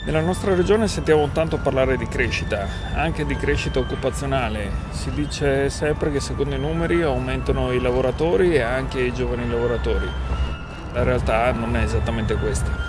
Nella nostra regione sentiamo tanto parlare di crescita, anche di crescita occupazionale. Si dice sempre che secondo i numeri aumentano i lavoratori e anche i giovani lavoratori. La realtà non è esattamente questa.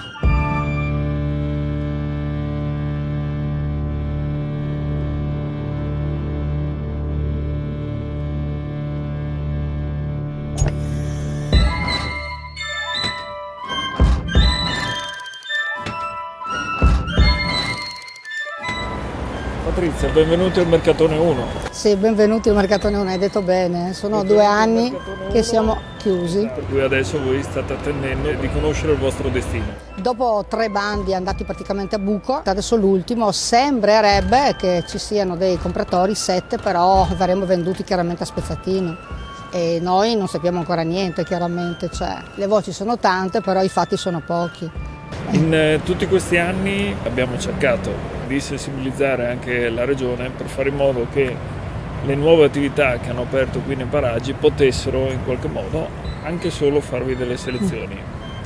Patrizia, benvenuti al Mercatone 1. Sì, benvenuti al Mercatone 1, hai detto bene, sono 2 anni che siamo chiusi. Per cui adesso voi state attendendo di conoscere il vostro destino. Dopo 3 bandi andati praticamente a buco, adesso l'ultimo, sembrerebbe che ci siano dei compratori, 7, però verremo venduti chiaramente a spezzatino. E noi non sappiamo ancora niente, chiaramente, cioè, le voci sono tante, però i fatti sono pochi. In tutti questi anni abbiamo cercato di sensibilizzare anche la regione per fare in modo che le nuove attività che hanno aperto qui nei paraggi potessero in qualche modo anche solo farvi delle selezioni.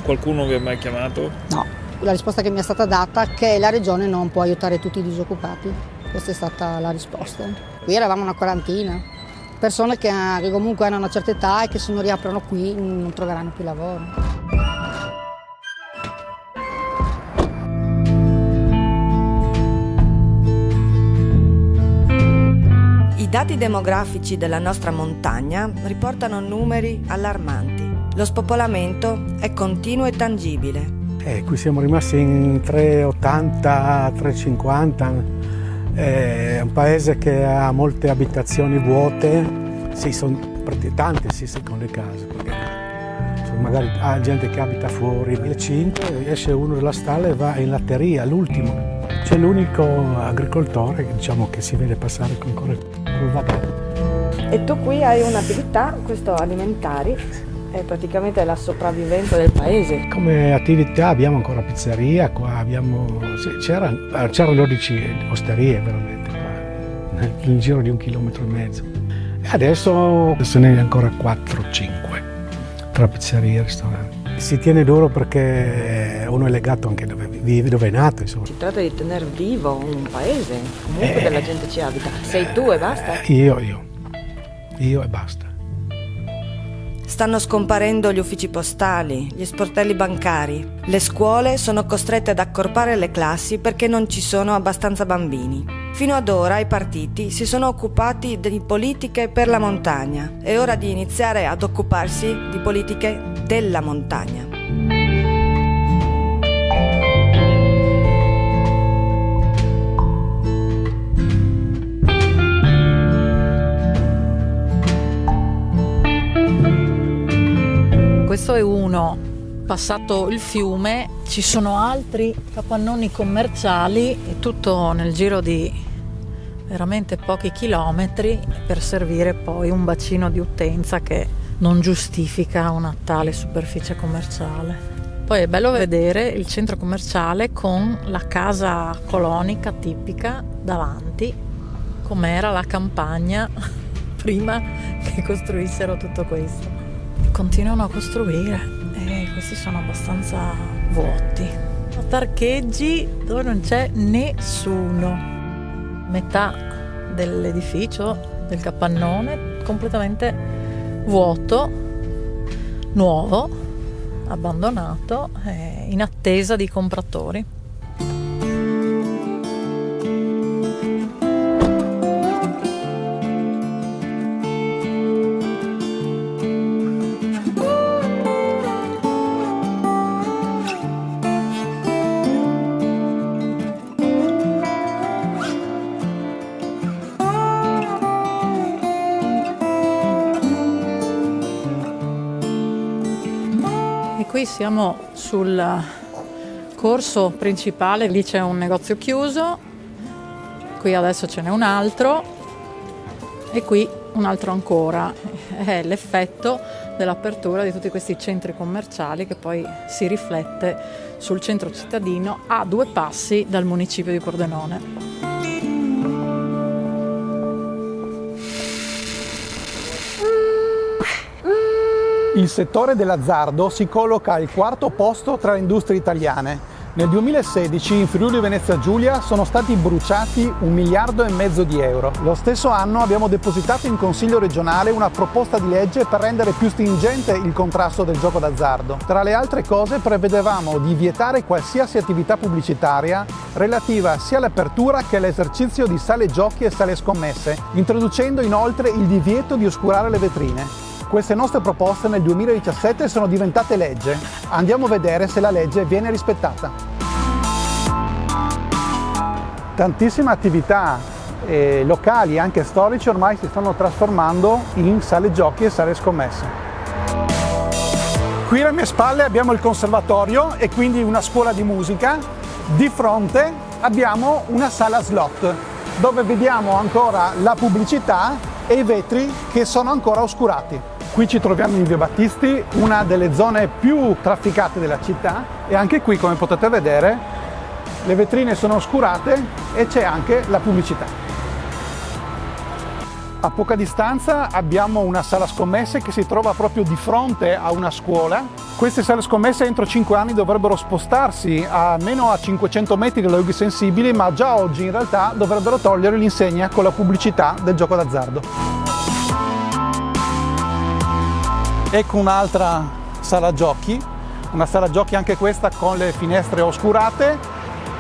Qualcuno vi ha mai chiamato? No, la risposta che mi è stata data è che la regione non può aiutare tutti i disoccupati. Questa è stata la risposta. Qui eravamo una quarantina, persone che comunque hanno una certa età e che se non riaprono qui non troveranno più lavoro. I dati demografici della nostra montagna riportano numeri allarmanti. Lo spopolamento è continuo e tangibile. Qui siamo rimasti in 380, 350, è un paese che ha molte abitazioni vuote, sì, sono tante sì, con le case, perché magari ha gente che abita fuori, alle 5 esce uno dalla stalla e va in latteria, l'ultimo. C'è l'unico agricoltore diciamo, che si vede passare con col vagone. E tu qui hai un'attività, questo alimentari, è praticamente la sopravvivenza del paese. Come attività abbiamo ancora pizzeria, qua abbiamo, sì, c'erano 12 osterie veramente qua, nel giro di 1,5 chilometri. E adesso se ne è ancora 4-5 tra pizzeria e ristoranti. Si tiene duro perché uno è legato anche dove vive, dove è nato. Insomma. Si tratta di tenere vivo un paese, comunque della gente ci abita. Sei tu e basta? Io e basta. Stanno scomparendo gli uffici postali, gli sportelli bancari. Le scuole sono costrette ad accorpare le classi perché non ci sono abbastanza bambini. Fino ad ora i partiti si sono occupati di politiche per la montagna. È ora di iniziare ad occuparsi di politiche della montagna. Questo è uno, passato il fiume ci sono altri capannoni commerciali e tutto nel giro di veramente pochi chilometri per servire poi un bacino di utenza che non giustifica una tale superficie commerciale. Poi è bello vedere il centro commerciale con la casa colonica tipica davanti, com'era la campagna prima che costruissero tutto questo. Continuano a costruire e questi sono abbastanza vuoti. Parcheggi dove non c'è nessuno. Metà dell'edificio, del capannone, completamente vuoto, nuovo, abbandonato, in attesa di compratori. Qui siamo sul corso principale, lì c'è un negozio chiuso, qui adesso ce n'è un altro e qui un altro ancora. È l'effetto dell'apertura di tutti questi centri commerciali che poi si riflette sul centro cittadino a 2 passi dal municipio di Pordenone. Il settore dell'azzardo si colloca al 4° posto tra le industrie italiane. Nel 2016 in Friuli Venezia Giulia sono stati bruciati 1,5 miliardi di euro. Lo stesso anno abbiamo depositato in Consiglio regionale una proposta di legge per rendere più stringente il contrasto del gioco d'azzardo. Tra le altre cose prevedevamo di vietare qualsiasi attività pubblicitaria relativa sia all'apertura che all'esercizio di sale giochi e sale scommesse, introducendo inoltre il divieto di oscurare le vetrine. Queste nostre proposte nel 2017 sono diventate legge. Andiamo a vedere se la legge viene rispettata. Tantissime attività locali, anche storici, ormai si stanno trasformando in sale giochi e sale scommesse. Qui alle mie spalle abbiamo il conservatorio e quindi una scuola di musica. Di fronte abbiamo una sala slot, dove vediamo ancora la pubblicità e i vetri che sono ancora oscurati. Qui ci troviamo in Via Battisti, una delle zone più trafficate della città, e anche qui, come potete vedere, le vetrine sono oscurate e c'è anche la pubblicità. A poca distanza abbiamo una sala scommesse che si trova proprio di fronte a una scuola. Queste sale scommesse entro 5 anni dovrebbero spostarsi almeno a 500 metri dai luoghi sensibili, ma già oggi in realtà dovrebbero togliere l'insegna con la pubblicità del gioco d'azzardo. Ecco un'altra sala giochi, una sala giochi anche questa con le finestre oscurate,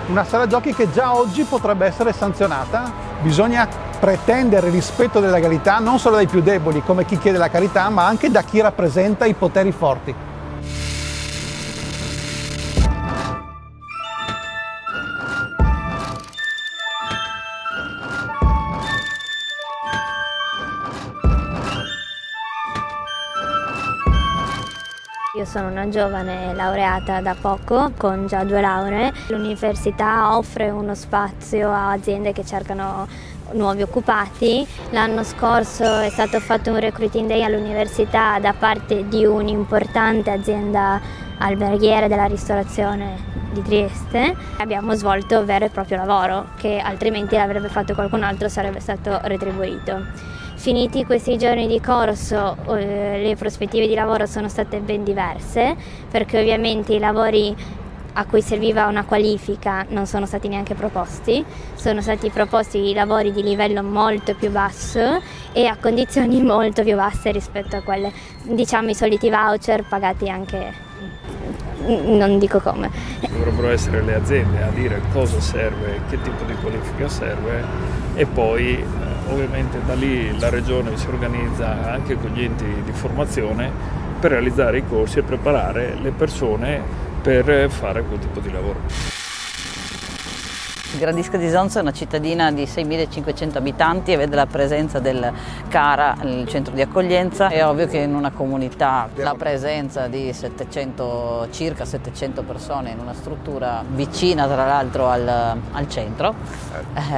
una sala giochi che già oggi potrebbe essere sanzionata. Bisogna pretendere il rispetto della legalità non solo dai più deboli, come chi chiede la carità, ma anche da chi rappresenta i poteri forti. Io sono una giovane laureata da poco, con già 2 lauree. L'università offre uno spazio a aziende che cercano nuovi occupati. L'anno scorso è stato fatto un recruiting day all'università da parte di un'importante azienda alberghiera della ristorazione di Trieste. Abbiamo svolto un vero e proprio lavoro che altrimenti l'avrebbe fatto qualcun altro, sarebbe stato retribuito. Finiti questi giorni di corso, le prospettive di lavoro sono state ben diverse, perché ovviamente i lavori a cui serviva una qualifica non sono stati neanche proposti, sono stati proposti lavori di livello molto più basso e a condizioni molto più basse rispetto a quelle, diciamo, i soliti voucher pagati anche, non dico come. Dovrebbero essere le aziende a dire cosa serve, che tipo di qualifica serve, e poi ovviamente da lì la regione si organizza anche con gli enti di formazione per realizzare i corsi e preparare le persone per fare quel tipo di lavoro. Gradisca di Isonzo è una cittadina di 6.500 abitanti e vede la presenza del CARA, il centro di accoglienza. È ovvio che in una comunità la presenza di circa 700 persone in una struttura vicina tra l'altro al centro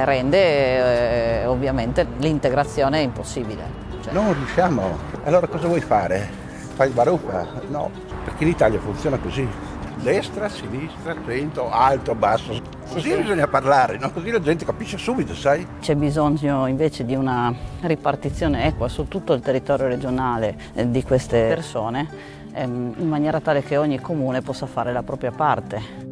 rende ovviamente l'integrazione impossibile. Non riusciamo, allora cosa vuoi fare? Fai baruffa? No, perché l'Italia funziona così. Destra, sinistra, centro, alto, basso. Così bisogna parlare, no? Così la gente capisce subito, sai? C'è bisogno invece di una ripartizione equa su tutto il territorio regionale di queste persone, in maniera tale che ogni comune possa fare la propria parte.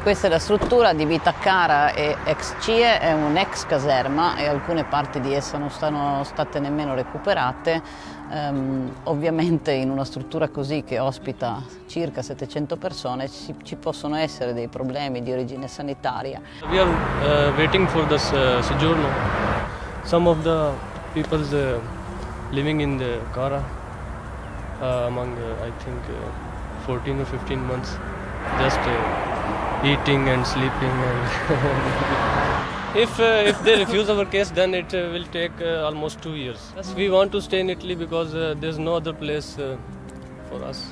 Questa è la struttura di Vita Cara e ex CIE, è un'ex caserma e alcune parti di essa non sono state nemmeno recuperate. Ovviamente in una struttura così che ospita circa 700 persone ci possono essere dei problemi di origine sanitaria. We are waiting for the soggiorno. Some of the people living in the Cara among I think 14 or 15 months just eating and sleeping and if they refuse our case, then it will take almost 2 years. Yes, we want to stay in Italy because there's no other place for us.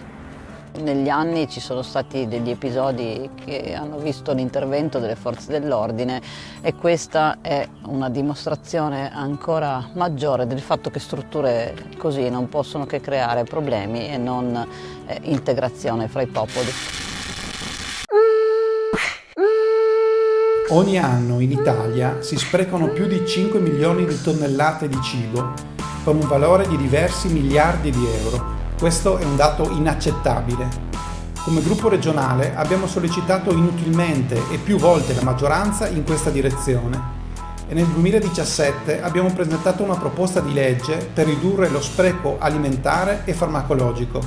Negli anni ci sono stati degli episodi che hanno visto l'intervento delle forze dell'ordine e questa è una dimostrazione ancora maggiore del fatto che strutture così non possono che creare problemi e non integrazione fra i popoli. Ogni anno in Italia si sprecano più di 5 milioni di tonnellate di cibo per un valore di diversi miliardi di euro. Questo è un dato inaccettabile. Come gruppo regionale abbiamo sollecitato inutilmente e più volte la maggioranza in questa direzione e nel 2017 abbiamo presentato una proposta di legge per ridurre lo spreco alimentare e farmacologico,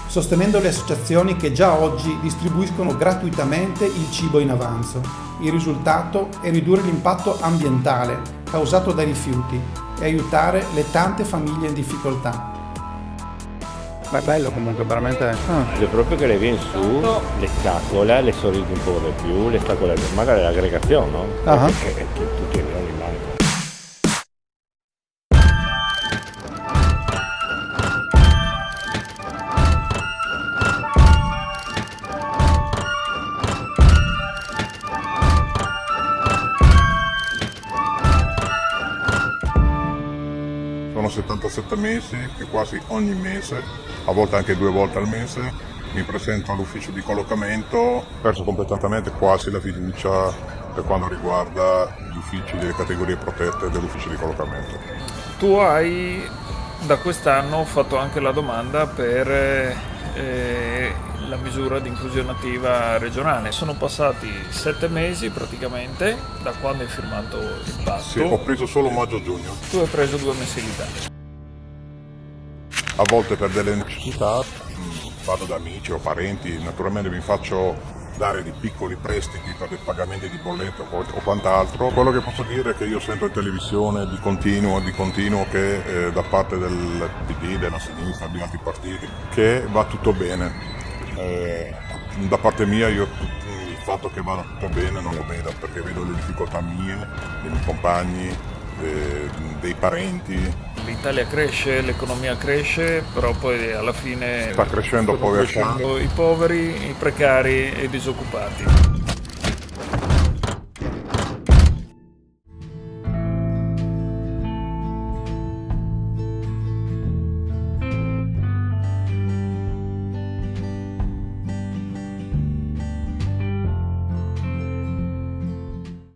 sostenendo le associazioni che già oggi distribuiscono gratuitamente il cibo in avanzo. Il risultato è ridurre l'impatto ambientale causato dai rifiuti e aiutare le tante famiglie in difficoltà. Ma è bello comunque, veramente. È proprio che le viene su, le scatole, le sorridi un po' di più, le scatole, magari l'aggregazione, no? Che tutti non li mancano. Sono 77 mesi che quasi ogni mese, a volte anche 2 volte al mese, mi presento all'ufficio di collocamento. Ho perso completamente quasi la fiducia per quanto riguarda gli uffici delle categorie protette dell'ufficio di collocamento. Tu hai da quest'anno fatto anche la domanda per la misura di inclusione attiva regionale. Sono passati 7 mesi praticamente da quando hai firmato il patto. Sì, ho preso solo maggio-giugno. Tu hai preso 2 mensilità. A volte per delle necessità vado da amici o parenti, naturalmente mi faccio dare di piccoli prestiti per dei pagamenti di bollette o quant'altro. Quello che posso dire è che io sento in televisione di continuo che da parte del PD, della sinistra, di altri partiti, che va tutto bene. Da parte mia io il fatto che vada tutto bene non lo vedo, perché vedo le difficoltà mie, dei miei compagni, dei parenti. L'Italia cresce, l'economia cresce, però poi alla fine sta crescendo povertà. I poveri, i precari e i disoccupati.